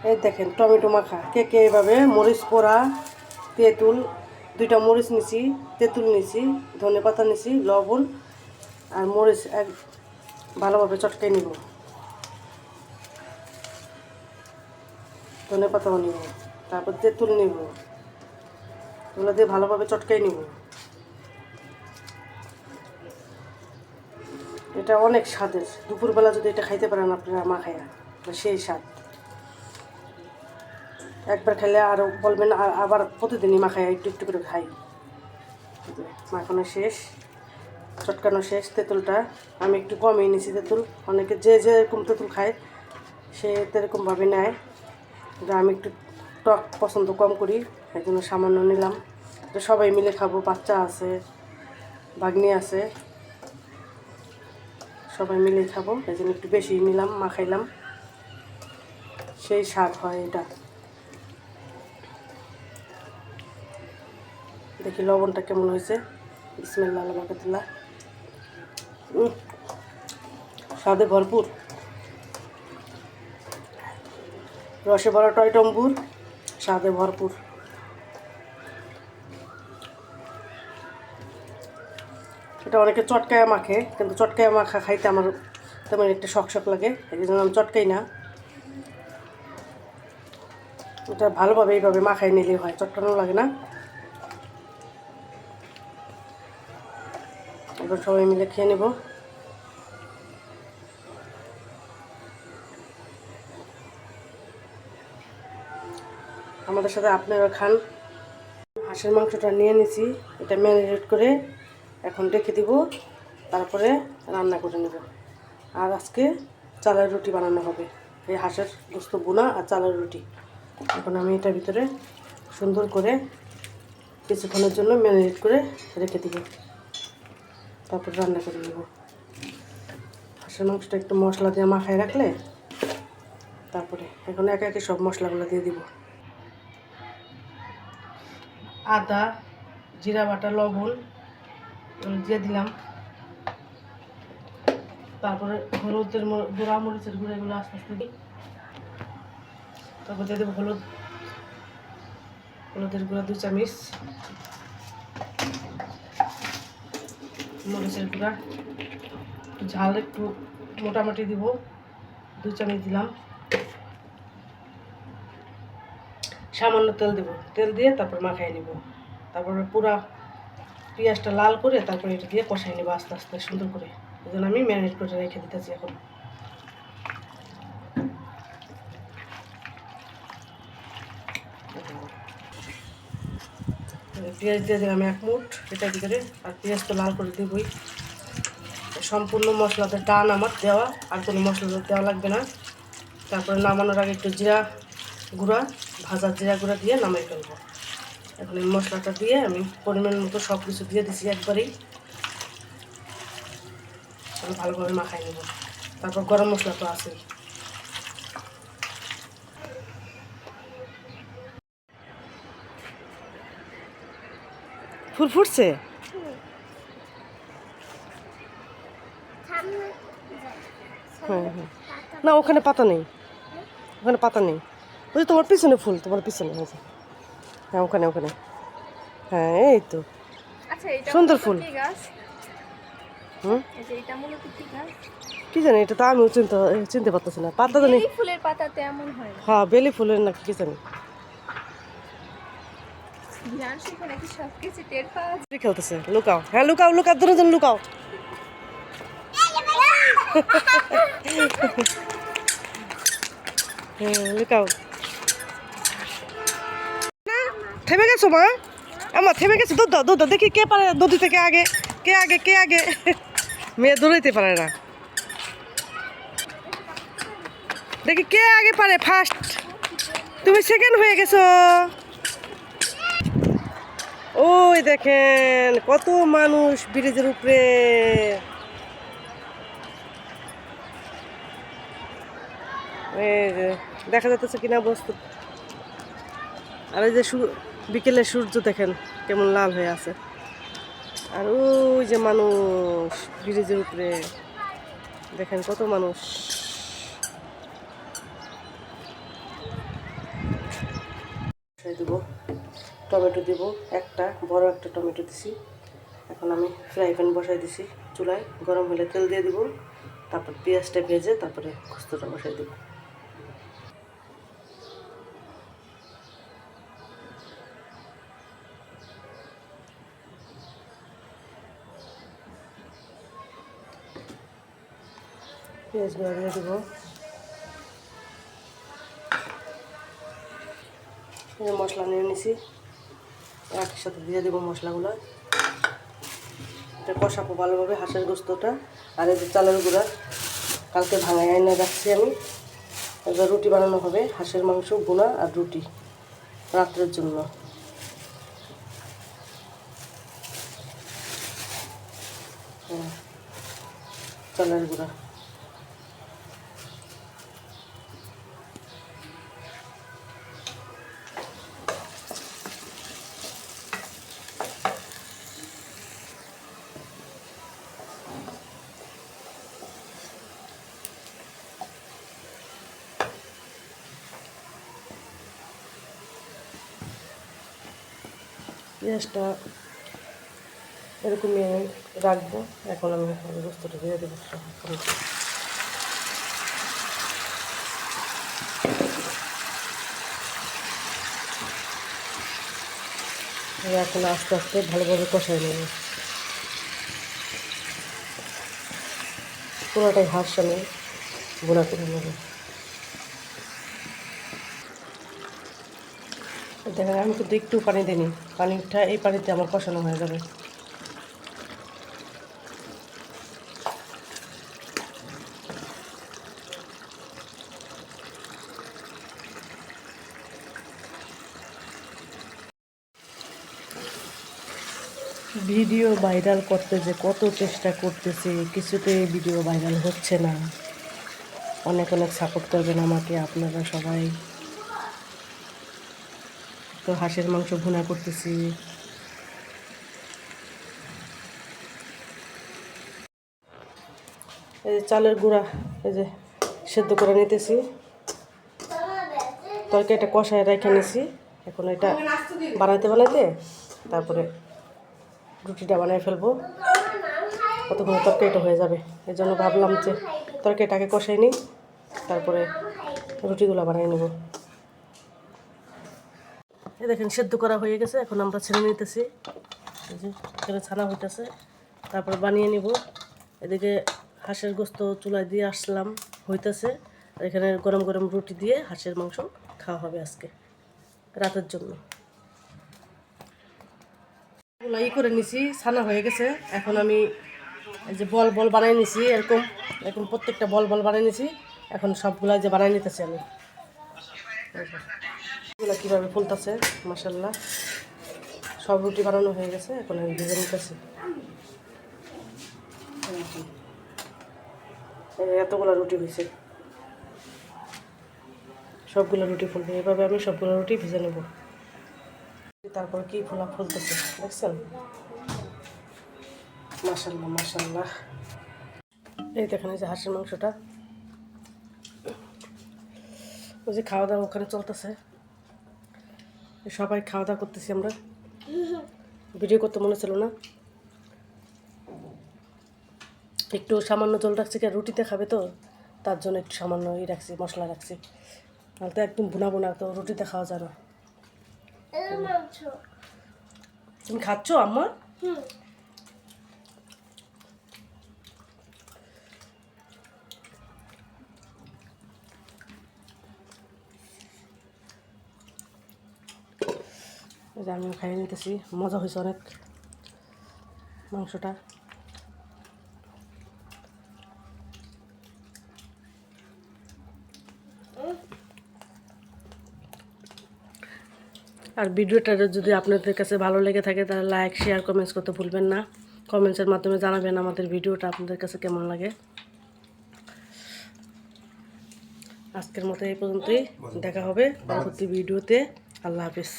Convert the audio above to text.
এই দেখেন টমেটো মাখা কে কে এভাবে মরিচ পোড়া তেঁতুল 2টা মরিচ নিছি, তেঁতুল নিছি, ধনে পাতা নিছি, লবণ আর মরিচ এক ভালোভাবে চটকে নিব। ধনে পাতাও নিব, তারপর তেঁতুল নিব, এগুলো দিয়ে ভালোভাবে চটকাই নিব। এটা অনেক স্বাদের, দুপুরবেলা যদি এটা খাইতে পারেন আপনারা মাখাইয়া সেই স্বাদ। একবার খেলে আরও বলবেন আবার প্রতিদিনই মাখাইয়া একটু একটু করে খাই। মাখানো শেষ, চটকানো শেষ। তেঁতুলটা আমি একটু কমই নিছি তেঁতুল, অনেকে যে যেরকম তেঁতুল খায় সে এরকমভাবে নেয়, কিন্তু আমি একটু টক পছন্দ কম করি, এই জন্য সামান্য নিলাম। তো সবাই মিলে খাবো, বাচ্চা আছে, ভাগ্নি আছে, সবাই মিলে খাবো, এই জন্য একটু বেশি নিলাম, মাখাইলাম, সেই স্বাদ হয় এটা। দেখি লবণটা কেমন হয়েছে। বিসমিল্লাহ আল্লাহু বারাকাতুল্লাহ। স্বাদে ভরপুর, রসে ভরা টয়টম্বুর, স্বাদে ভরপুর। এটা অনেকে চটকায়া মাখে, কিন্তু চটকায়া মাখা খাইতে আমার তেমন একটা শখ লাগে, এই জন্য আমি চটকাই না। এটা ভালোভাবে এইভাবে মাখাই নিলেই হয়, চটকানো লাগে না। এবার সবাই মিলে খেয়ে নেব। আমাদের সাথে আপনারা খান। হাঁসের মাংসটা নিয়ে নিছি, এটা ম্যারিনেট করে এখন রেখে দিব, তারপরে রান্না করে নেব। আর আজকে চালের রুটি বানানো হবে, এই হাঁসের গোস্ত বোনা আর চালের রুটি। এখন আমি এটার ভিতরে সুন্দর করে কিছুক্ষণের জন্য ম্যারিনেট করে রেখে দিব, তারপর রান্না করে নেব। হাঁসের মাংসটা একটু মশলা দিয়ে মাখায় রাখলে তারপরে এখন একে একে সব মশলাগুলো দিয়ে দিব। আদা, জিরা বাটা, লবণ দিয়ে দিলাম, তারপরে হলুদের গুঁড়া, মরিচের গুঁড়া, এগুলো আস্তে আস্তে দিই। তারপর দিয়ে দেবো হলুদের গুঁড়া 2 চামচ, মরিচের গুঁড়া ঝাল একটু মোটামুটি দিব, 2 চামচ দিলাম। সামান্য তেল দেব, তেল দিয়ে তারপর মাখাই নিব। তারপরে পুরা পেঁয়াজটা লাল করে তারপরে এটা দিয়ে কষাই নেব আস্তে আস্তে সুন্দর করে। এই জন্য আমি ম্যারিনেট করে রেখে দিতেছি। এখন পেঁয়াজ দিয়ে দিলাম 1 মুঠ এটার ভিতরে, আর পেঁয়াজ তো লাল করে দেবই। সম্পূর্ণ মশলাতে ডান আমার দেওয়া, আর কোনো মশলা দেওয়া লাগবে না। তারপরে নামানোর আগে একটু জিরা গুঁড়া, ভাজা জিরা গুঁড়া দিয়ে নামাই ফেলবো। এখন এই মশলাটা দিয়ে আমি পরিমাণ মতো সব কিছু দিয়ে দিছি একবারেই, ভালোভাবে মাখাই নেব। তারপর গরম মশলা তো আছেই। ফুল ফুটছে, হ্যাঁ হ্যাঁ, না ওখানে পাতা নেই, ওখানে পাতা নেই, ওই যে তোমার পিছনে ফুল, তোমার পিছনে হয়েছে, হ্যাঁ ওখানে ওখানে, হ্যাঁ এই তো সুন্দর ফুল। কি জানি, এটা তো আমিও চিনতে পারতেছি না, পাতা জানি ফুলের পাতা তেমন হয়, হ্যাঁ বেলি ফুলের নাকি কি জানি। খেলতেছে, লুকাও, হ্যাঁ লুকাও লুকাও, দুজন লুকাও। হ্যাঁ লুকাও। থেমে গেছো মা? আমার থেমে গেছে, দুধ দাও দুধ দাও, দেখি কে পারে নদী থেকে আগে, কে আগে কে আগে। মেয়ে দৌড়াইতে পারে না, দেখি কে আগে পারে ফার্স্ট। তুমি সেকেন্ড হয়ে গেছো। ওই দেখেন কত মানুষ ব্রিজের উপরে, দেখা যাচ্ছে কিনা বস্তু। আর এই যে বিকেলের সূর্য দেখেন কেমন লাল হয়ে আছে, আর ওই যে মানুষ ব্রিজের উপরে দেখেন কত মানুষ। দেব টমেটো দেব, একটা বড় একটা টমেটো দিছি। এখন আমি ফ্রাই প্যান বসাই দিছি চুলায়, গরম হলে তেল দিয়ে দিব, তারপর পেঁয়াজটা ভেজে তারপরে গোস্তটা বসাই দেব। পেঁয়াজগুলো দিয়ে দেবো, মশলা নিয়ে নিছি, একসাথে দিয়ে দেবো মশলাগুলো। এটা কষাবো ভালোভাবে হাঁসের গোস্তটা। আর এই যে চালের গুঁড়া কালকে ভাঙায় এনে রাখছি আমি, এবার রুটি বানানো হবে, হাঁসের মাংস বোনা আর রুটি রাত্রের জন্য। চালের গুঁড়া পেঁয়াজটা এরকমই রাখবো। এখন আমি গোস্তটা দিয়ে দেবো। এখন আস্তে আস্তে ভালোভাবে কষাই নেব। পুরোটাই হাঁস আমি বোনা করে নেব। দেখেন আমি কিন্তু একটু পানি দিইনি, পানিটা এই পানিতে আমার কষানো হয়ে যাবে। ভিডিও ভাইরাল করতে যে কত চেষ্টা করতেছি, কিছুতেই ভিডিও ভাইরাল হচ্ছে না। অনেক অনেক সাপোর্ট করবেন আমাকে আপনারা সবাই। তো হাঁসের মাংস ভুনা করতেছি। এই যে চালের গুঁড়া এই যে সেদ্ধ করে নিতেছি, তরকারিটা কষায় রেখে নিছি। এখন এটা বানাইতে তারপরে রুটিটা বানিয়ে ফেলবো, কতক্ষণ তরকারিটা হয়ে যাবে। এই জন্য ভাবলাম যে তরকারিটাকে কষাই নিই, তারপরে রুটিগুলো বানিয়ে নেব। এই দেখেন সেদ্ধ করা হয়ে গেছে, এখন আমরা ছেড়ে নিতেছি। এই যে এখানে ছানা হইতেছে, তারপর বানিয়ে নিব। এদিকে হাঁসের গোস্ত চুলায় দিয়ে আসলাম, হইতেছে। আর এখানে গরম গরম রুটি দিয়ে হাঁসের মাংস খাওয়া হবে আজকে রাতের জন্য। ই করে নিছি, ছানা হয়ে গেছে। এখন আমি এই যে বল বল বানিয়ে নিছি, এরকম এরকম প্রত্যেকটা বল বল বানিয়ে নিছি। এখন সবগুলা যে বানিয়ে নিতেছি আমি, এগুলো কীভাবে ফুলতেছে মাশাআল্লাহ। সব রুটি বানানো হয়ে গেছে, এখন আমি ভেজে নিতেছি। এতগুলো রুটি হয়েছে, সবগুলো রুটি ফুলবে। এভাবে আমি সবগুলো রুটি ভেজে নেব। তারপর কি ফোলা ফুলতেছে দেখছেন, মাশাআল্লাহ মাশাআল্লাহ। এই দেখেন এই যে হাঁসের মাংসটা, ওই যে খাওয়া দাওয়া ওখানে চলতেছে, সবাই খাওয়া দাওয়া করতেছি আমরা। ভিডিও করতে মনে ছিল না, একটু সামান্য জল রাখছি, কে রুটিতে খাবে তো তার জন্য একটু সামান্য রাখছি, মশলা রাখছি। তাহলে তো একদম বোনা বোনা, তো রুটিতে খাওয়া যায় না। তুমি খাচ্ছ আম্মা? আমিও খাইয়ে নিতেছি, মজা হয়েছে অনেক মাংসটা। আর ভিডিওটা যদি আপনাদের কাছে ভালো লেগে থাকে তাহলে লাইক শেয়ার কমেন্টস করতে ভুলবেন না। কমেন্টসের মাধ্যমে জানাবেন আমাদের ভিডিওটা আপনাদের কাছে কেমন লাগে। আজকের মতো এই পর্যন্তই, দেখা হবে পরবর্তী ভিডিওতে। আল্লাহ হাফিজ।